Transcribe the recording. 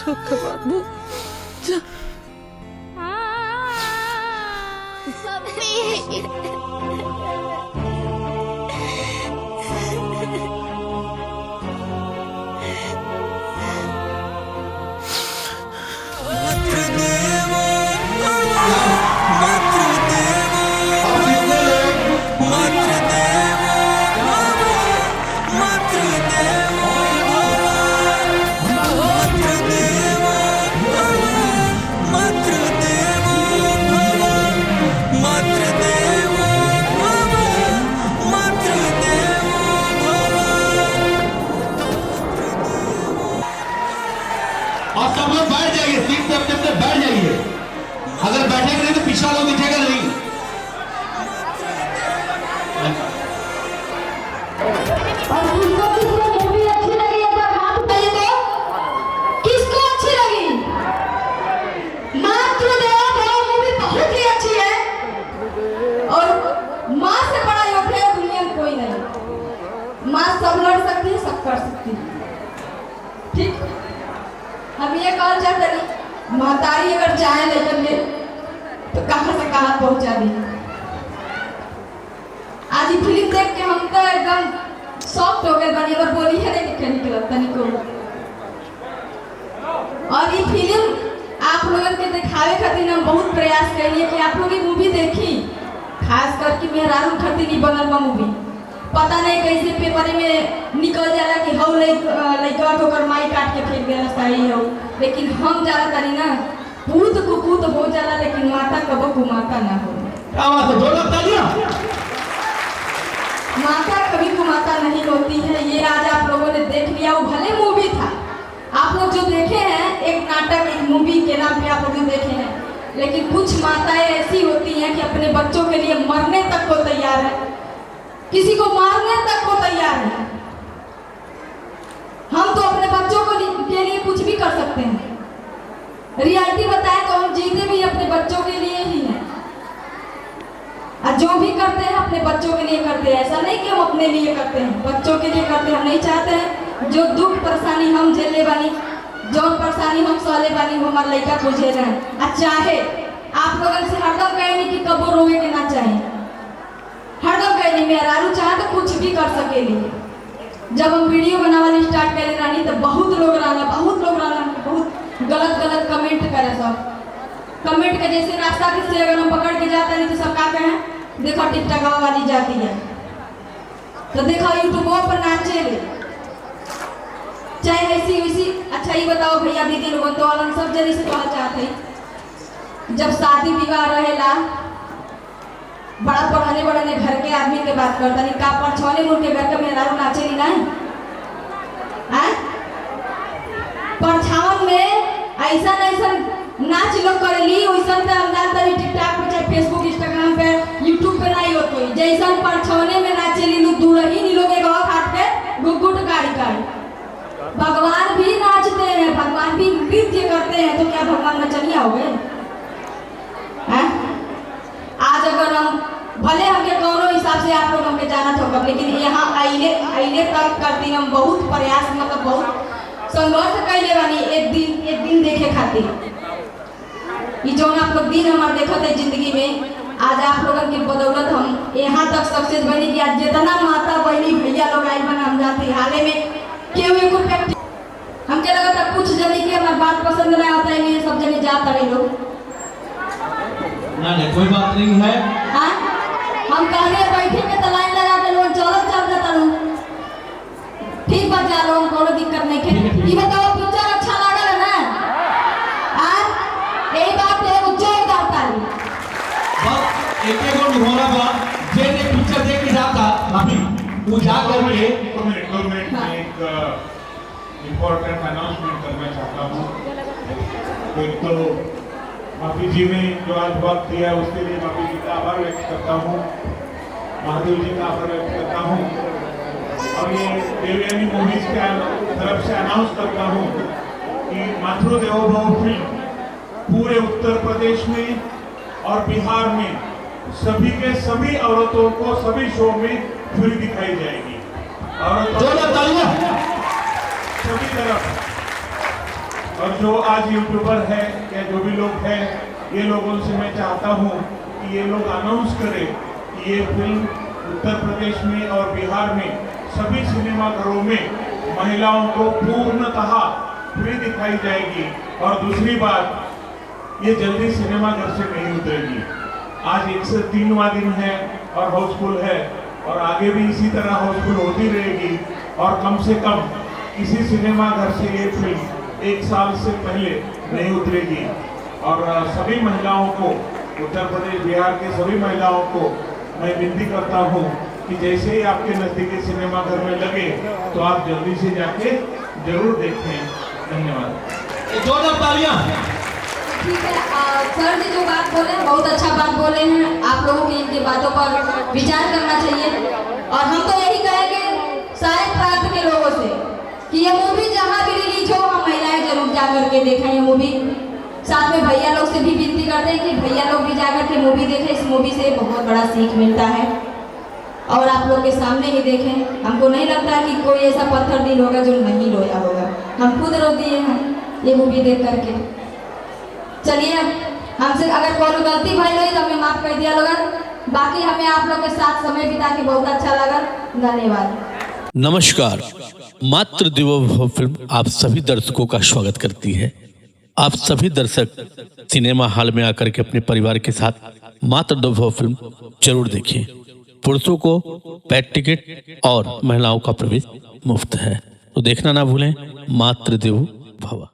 छोका बाबू जा। और सब लोग बैठ जाइए, सीट पे अपने अपने बैठ जाइए। अगर बैठेंगे नहीं तो पिछला लोग दिखेगा नहीं। और किसको किसको मूवी अच्छी लगी एक बार हाथ उठाइए तो किसको अच्छी लगी? मातृदेवो भव मूवी बहुत ही अच्छी है और माँ से बड़ा योद्धा दुनिया में कोई नहीं। माँ सब लड़ सकती है, सब कर सकती है। ठीक, हम ये कहना चाहते हैं महतारी अगर चाहे लेकर के तो कहाँ से कहाँ पहुँचा दी। आज ये फिल्म देख के हम तो एकदम सॉफ्ट हो गए बनी, अगर बोली है नहीं निकला तनिको। और ये फिल्म आप लोगों के दिखावे खातिर हम बहुत प्रयास करिए कि आप लोग ये मूवी देखी, खास करके मेहरारू खातिर नहीं बनल बा मूवी। पता नहीं कैसे पेपर में निकल जाला कि हौ लइका को कर माई काट के फेंक देना सही हो, लेकिन हम जाला तारी ना पूत कुपूत हो जाला, लेकिन माता कबो कुमाता ना हो। क्या बात है, जोरदार तालियां। माता कभी कुमाता नहीं होती है। ये आज आप लोगों ने देख लिया, वो भले मूवी था, आप लोग जो देखे हैं एक नाटक, एक मूवी के नाम पे आप लोग देखे हैं, लेकिन कुछ माताएं ऐसी होती हैं कि अपने बच्चों के लिए मरने तक को तैयार है, किसी को मारने तक को तैयार है। हम तो अपने बच्चों को के लिए कुछ भी कर सकते हैं। रियलिटी बताएं तो हम जीते भी अपने बच्चों के लिए ही हैं, और जो भी करते हैं अपने बच्चों के लिए करते हैं। ऐसा नहीं कि हम अपने लिए करते हैं, बच्चों के लिए करते हैं। हम नहीं चाहते हैं जो दुख परेशानी हम झेले बानी, जो परेशानी हम सहले बानी, वो हमारे लड़का को झेल रहे हैं। और चाहे आप लोगों से हरदम कहेंगे कि कबो रोवे के ना चाहे, हरदम कहेंगे मेहरारू चाहे तो कुछ भी कर सकेली। जब हम वीडियो बनावाली स्टार्ट करे रानी तो बहुत लोग बहुत गलत गलत कमेंट करे। सब कमेंट के जैसे रास्ता से अगर हम पकड़ के जाते नहीं तो सब क्या कहें, देखो टिकटॉक वाली जाती है, तो देखो यूट्यूब पर नाचे ले, चाहे ऐसी वैसी। अच्छा ये बताओ भैया दीदी लोगों तो वाला सब जल्दी से कहना चाहते हैं, जब शादी विवाह रहेला बड़ा पढ़ाने बढ़ाने घर के आदमी के बात करता नहीं, का पर छोने मुड़ के घर के मेहरारू नाचे नहीं ना है। परछावन में ऐसा नाच लोग करेली, वैसा तो हम जानते हैं टिकटॉक पे चाहे फेसबुक इंस्टाग्राम पे यूट्यूब पे नहीं होती। जैसा परछावने में नाचेली लोग दूरही नी लोग गाँव खाट के गुगुट गाड़ी गाड़ी। भगवान भी नाचते हैं, भगवान भी नृत्य करते हैं, तो क्या भगवान नचनिया हो गए? आज अगर हम भले हमके कौनो हिसाब से आप लोग हमके जाना होगा, लेकिन यहाँ आइने तक करती हम बहुत प्रयास, मतलब बहुत संघर्ष कैले बानी एक दिन देखे खातिर। ये जो आप लोग दिन हमारे देखते हैं जिंदगी में, आज आप लोगों की बदौलत हम यहाँ तक सक्सेस बनी कि आज जितना माता बहनी भैया लोग आई बना हम जाते हाले में क्यों को हमके लगा था कुछ जनी के हमारी बात पसंद नहीं आता है, सब जनी जाता रहे लोग ना कोई बात नहीं है। हाँ हम कहने बैठे के तो लाइन लगा के लोग चल जाता लोग, ठीक बात जा रहा हूँ, कोनो दिक्कत नहीं है। ये बताओ पिक्चर अच्छा लगा है ना? आज यही बात है उज्जैन करता है बस एक निहोरा बात जे पिक्चर देख के जाता अभी वो जा करके एक इम्पोर्टेंट अनाउंसमेंट करना चाहता हूँ। एक तो माफी जी ने जो आज वक्त दिया उसके लिए माफी जी का आभार व्यक्त करता हूँ, महादेव जी का आभार व्यक्त करता हूँ। और ये देवयानी मूवीज के तरफ से अनाउंस करता हूँ कि मातृदेवो भव फिल्म पूरे उत्तर प्रदेश में और बिहार में सभी के सभी औरतों को सभी शो में फ्री दिखाई जाएगी। सभी तरफ और जो आज यूट्यूबर है या जो भी लोग हैं, ये लोगों से मैं चाहता हूँ कि ये लोग अनाउंस करें कि ये फिल्म उत्तर प्रदेश में और बिहार में सभी सिनेमाघरों में महिलाओं को पूर्णतः फ्री दिखाई जाएगी। और दूसरी बात, ये जल्दी सिनेमाघर से नहीं उतरेगी। आज 103वां दिन है और हाउसफुल है, और आगे भी इसी तरह हाउसफुल होती रहेगी। और कम से कम किसी सिनेमाघर से ये फिल्म 1 साल से पहले नहीं उतरेगी। और सभी महिलाओं को, उत्तर प्रदेश बिहार के सभी महिलाओं को मैं विनती करता हूँ कि जैसे ही आपके नजदीकी सिनेमाघर में लगे तो आप जल्दी से जाके जरूर देखें। धन्यवाद। जोरदार तालियां। ठीक है, सर जी जो बात बोले हैं बहुत अच्छा बात बोले हैं। आप लोगों की इनकी बातों पर विचार करना चाहिए। और हम तो यही कहेंगे सारे प्रांत के लोगों से कि ये मूवी जहाँ भी रिलीज हो हम महिलाएं जरूर जा करके देखें ये मूवी। साथ में भैया लोग से भी विनती करते हैं कि भैया लोग भी जाकर के मूवी देखें। इस मूवी से बहुत बड़ा सीख मिलता है और आप लोग के सामने ही देखें। हमको नहीं लगता कि कोई ऐसा पत्थर दिल होगा जो नहीं रोया होगा। हम खुद रो दिए हैं ये मूवी देख करके। चलिए, हमसे अगर कोई गलती भाई हुई तो हमें माफ कर दिया लोग। बाकी हमें आप लोग के साथ समय बिता के बहुत अच्छा लगा। धन्यवाद। नमस्कार। मातृदेवो भव फिल्म आप सभी दर्शकों का स्वागत करती है। आप सभी दर्शक सिनेमा हॉल में आकर के अपने परिवार के साथ मातृदेवो भव फिल्म जरूर देखें। पुरुषों को पैड टिकट और महिलाओं का प्रवेश मुफ्त है, तो देखना ना भूलें। मातृदेवो भव।